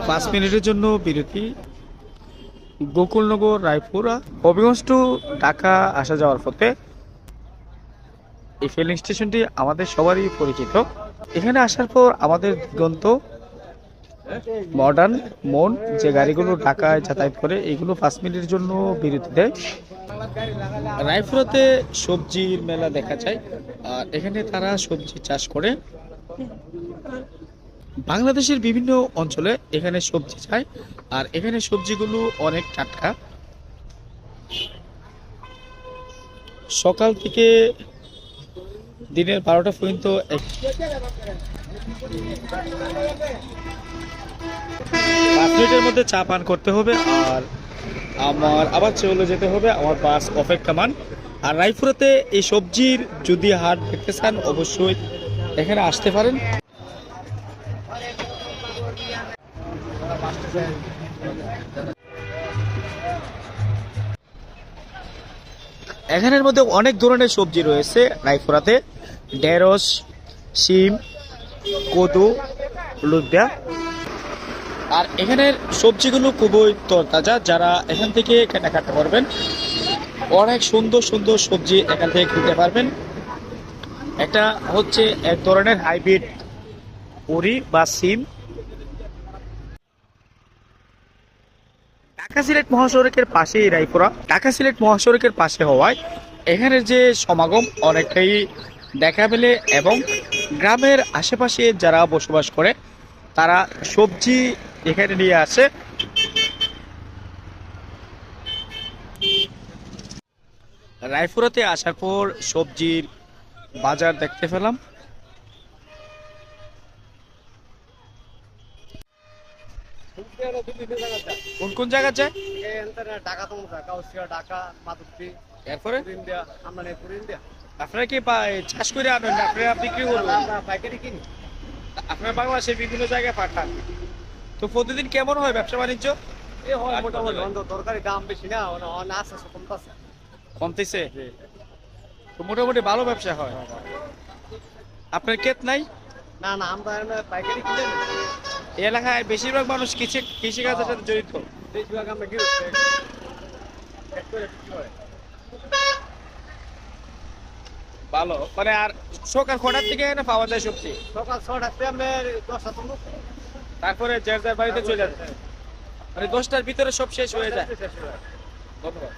5 মিনিটের জন্য বিরতি। গোকুলনগর রায়পুরা হবিগঞ্জ টু ঢাকা আসা যাওয়ার পথে এই ফিলিং স্টেশনটি আমাদের সবারই পরিচিত। এখানে আসার পর আমাদের দিগন্ত মডার্ন মন যে গাড়িগুলো ঢাকায় যাতায়াত করে এগুলো 5 মিনিটের জন্য বিরতি দেয়। রায়পুরাতে সবজির মেলা দেখা যায়, আর এখানে তারা সবজি চাষ করে। বাংলাদেশের বিভিন্ন অঞ্চলে এখানে সবজি চায়, আর এখানে সবজিগুলো অনেক টাটকা। সকাল থেকে দিনের 12টা পর্যন্ত 5 মিনিটের মধ্যে চা পান করতে হবে, আর আমার আবার চলে যেতে হবে আমার বাস অপেক্ষমান। আর রায়পুরাতে এই সবজির যদি হাট দেখতে চান অবশ্যই এখানে আসতে পারেন। এখানের মধ্যে অনেক ধরনের সবজি রয়েছে রায়পুরাতে, ঢেঁড়স, শিম, কদু, লুবিয়া। আর এখানের সবজিগুলো খুবই তরতাজা, যারা এখান থেকে কেনাকাটা করবেন অনেক সুন্দর সুন্দর সবজি এখান থেকে কিনতে পারবেন। এটা হচ্ছে এক ধরনের হাইব্রিড উরি বা সিম। ঢাকা সিলেট মহাসড়কের পাশেই রায়পুরা। ঢাকা সিলেট মহাসড়কের পাশে হওয়ায় এখানের যে সমাগম অনেকটাই দেখা মেলে, এবং গ্রামের আশেপাশে যারা বসবাস করে তারা সবজি এখানে নিয়ে আসে। রায়পুরাতে আসার পর সবজির বাজার দেখতে পেলাম। কোন কোন জায়গা যায়? এরপরে আপনারা কি চাষ করে আনেন, আপনারা বিক্রি করবেন? পাইকারি কিনি। আপনারা বাংলাদেশের বিভিন্ন জায়গায় পাঠান, তো প্রতিদিন কেমন হয় ব্যবসা বাণিজ্য? তরকারি দাম বেশি না, কমতেছে, তো মোটামুটি ভালো ব্যবসা হয়। আপনার ক্ষেত নাই? না না, আমরা পাইকারি কিনে এই এলাকায় বেশিরভাগ মানুষ কৃষিকাজের সাথে জড়িত। বেশিরভাগ আমরা ভালো, মানে আর সকাল 6টার থেকে এখানে পাওয়া যায় সবজি? সকাল 6টাতে আমরা 10টা তো, তারপরে যার যার বাড়িতে চলে যাচ্ছে, মানে 10টার ভিতরে সব শেষ হয়ে যায়। ধন্যবাদ।